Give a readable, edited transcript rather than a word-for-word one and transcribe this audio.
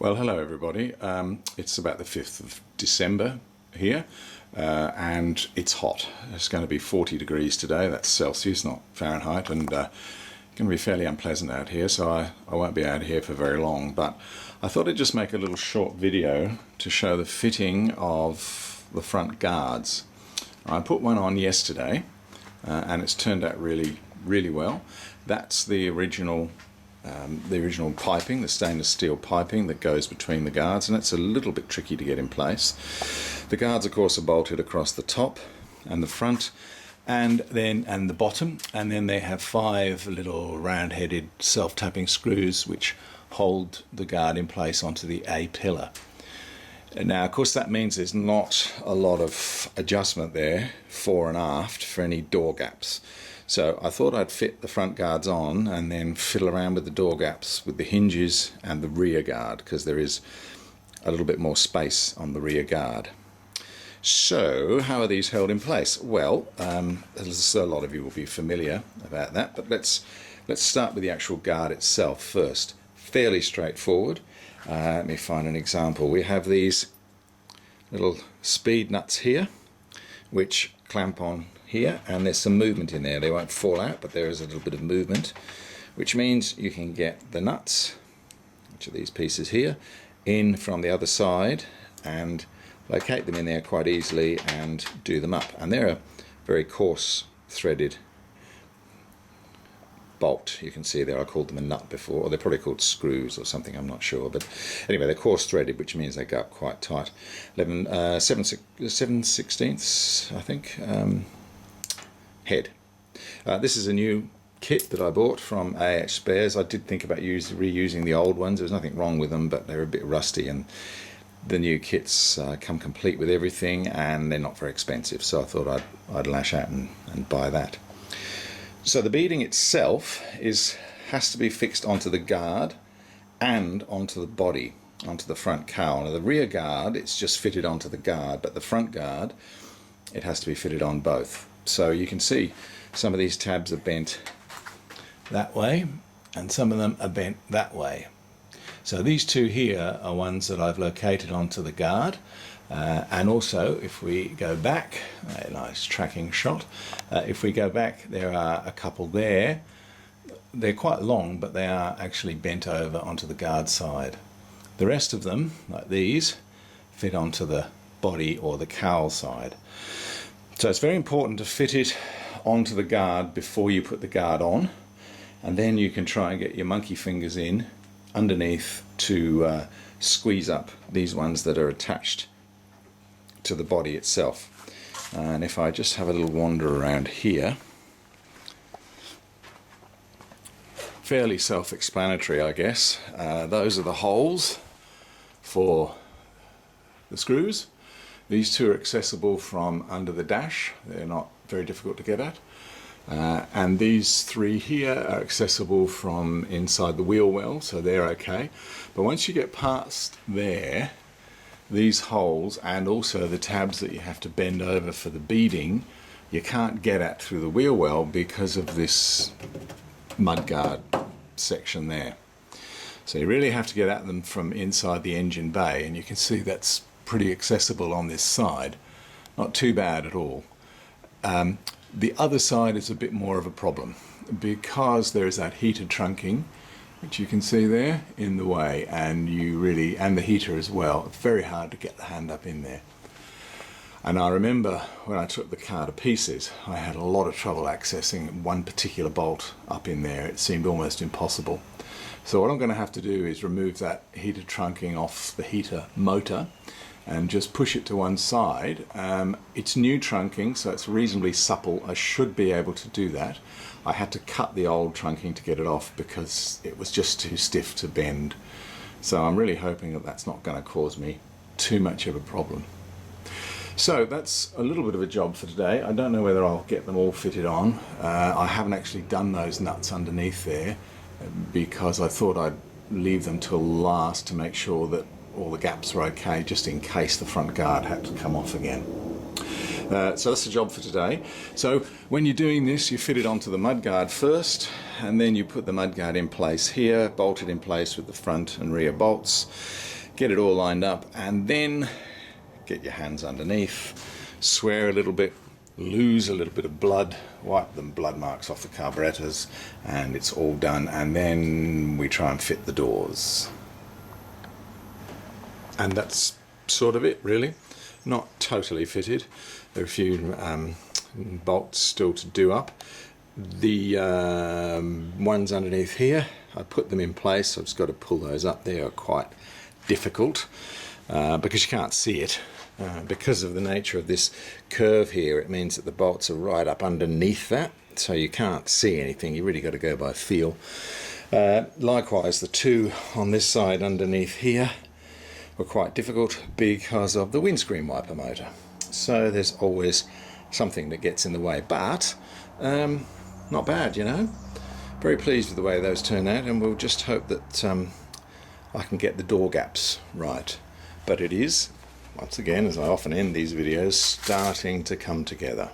Well, hello everybody. It's about the 5th of December here, and it's hot. It's going to be 40 degrees today. That's Celsius, not Fahrenheit, and going to be fairly unpleasant out here, so I won't be out here for very long. But I thought I'd just make a little short video to show the fitting of the front guards. I put one on yesterday, and it's turned out really well. That's the original piping, the stainless steel piping that goes between the guards, and it's a little bit tricky to get in place. The guards, of course, are bolted across the top and the front and the bottom, and then they have 5 little round-headed self-tapping screws which hold the guard in place onto the A pillar. Now, of course, that means there's not a lot of adjustment there fore and aft for any door gaps. So I thought I'd fit the front guards on and then fiddle around with the door gaps with the hinges and the rear guard, because there is a little bit more space on the rear guard. So how are these held in place? Well, a lot of you will be familiar about that, but let's start with the actual guard itself first. Fairly straightforward. Let me find an example. We have these little speed nuts here which clamp on here, and there's some movement in there. They won't fall out, but there is a little bit of movement, which means you can get the nuts, which are these pieces here, in from the other side and locate them in there quite easily and do them up. And they're a very coarse threaded bolt. You can see there, I called them a nut before, or they're probably called screws or something, I'm not sure, but anyway, they're coarse threaded, which means they go up quite tight. 7/16, I think, head. This is a new kit that I bought from AH Spares. I did think about reusing the old ones. There's nothing wrong with them, but they're a bit rusty, and the new kits come complete with everything, and they're not very expensive, so I thought I'd lash out and buy that. So the beading itself has to be fixed onto the guard and onto the body, onto the front cowl. Now the rear guard, it's just fitted onto the guard, but the front guard, it has to be fitted on both. So you can see some of these tabs are bent that way and some of them are bent that way. So these two here are ones that I've located onto the guard, and also if we go back, a nice tracking shot, if we go back, there are a couple there. They're quite long, but they are actually bent over onto the guard side. The rest of them, like these, fit onto the body or the cowl side. So it's very important to fit it onto the guard before you put the guard on, and then you can try and get your monkey fingers in underneath to squeeze up these ones that are attached to the body itself. And if I just have a little wander around here, fairly self-explanatory, I guess. Those are the holes for the screws. These two are accessible from under the dash. They're not very difficult to get at. And these 3 here are accessible from inside the wheel well, so they're okay. But once you get past there, these holes and also the tabs that you have to bend over for the beading, you can't get at through the wheel well because of this mudguard section there. So you really have to get at them from inside the engine bay, and you can see that's pretty accessible on this side. Not too bad at all. The other side is a bit more of a problem because there is that heater trunking, which you can see there in the way, and the heater as well. It's very hard to get the hand up in there. And I remember when I took the car to pieces, I had a lot of trouble accessing one particular bolt up in there. It seemed almost impossible. So what I'm going to have to do is remove that heater trunking off the heater motor and just push it to one side. It's new trunking, so it's reasonably supple. I should be able to do that. I had to cut the old trunking to get it off because it was just too stiff to bend. So I'm really hoping that that's not going to cause me too much of a problem. So that's a little bit of a job for today. I don't know whether I'll get them all fitted on. I haven't actually done those nuts underneath there because I thought I'd leave them till last to make sure that all the gaps were okay, just in case the front guard had to come off again. So that's the job for today. So when you're doing this, you fit it onto the mudguard first, and then you put the mudguard in place here, bolt it in place with the front and rear bolts, get it all lined up, and then get your hands underneath, swear a little bit, lose a little bit of blood, wipe the blood marks off the carburetors, and it's all done. And then we try and fit the doors. And that's sort of it, really. Not totally fitted. There are a few bolts still to do up. The ones underneath here, I put them in place. I've just got to pull those up. They are quite difficult because you can't see it. Because of the nature of this curve here, it means that the bolts are right up underneath that, so you can't see anything. You really got to go by feel. Likewise, the two on this side underneath here were quite difficult because of the windscreen wiper motor. So there's always something that gets in the way, but not bad, you know. Very pleased with the way those turn out, and we'll just hope that I can get the door gaps right. But it is, once again, as I often end these videos, starting to come together.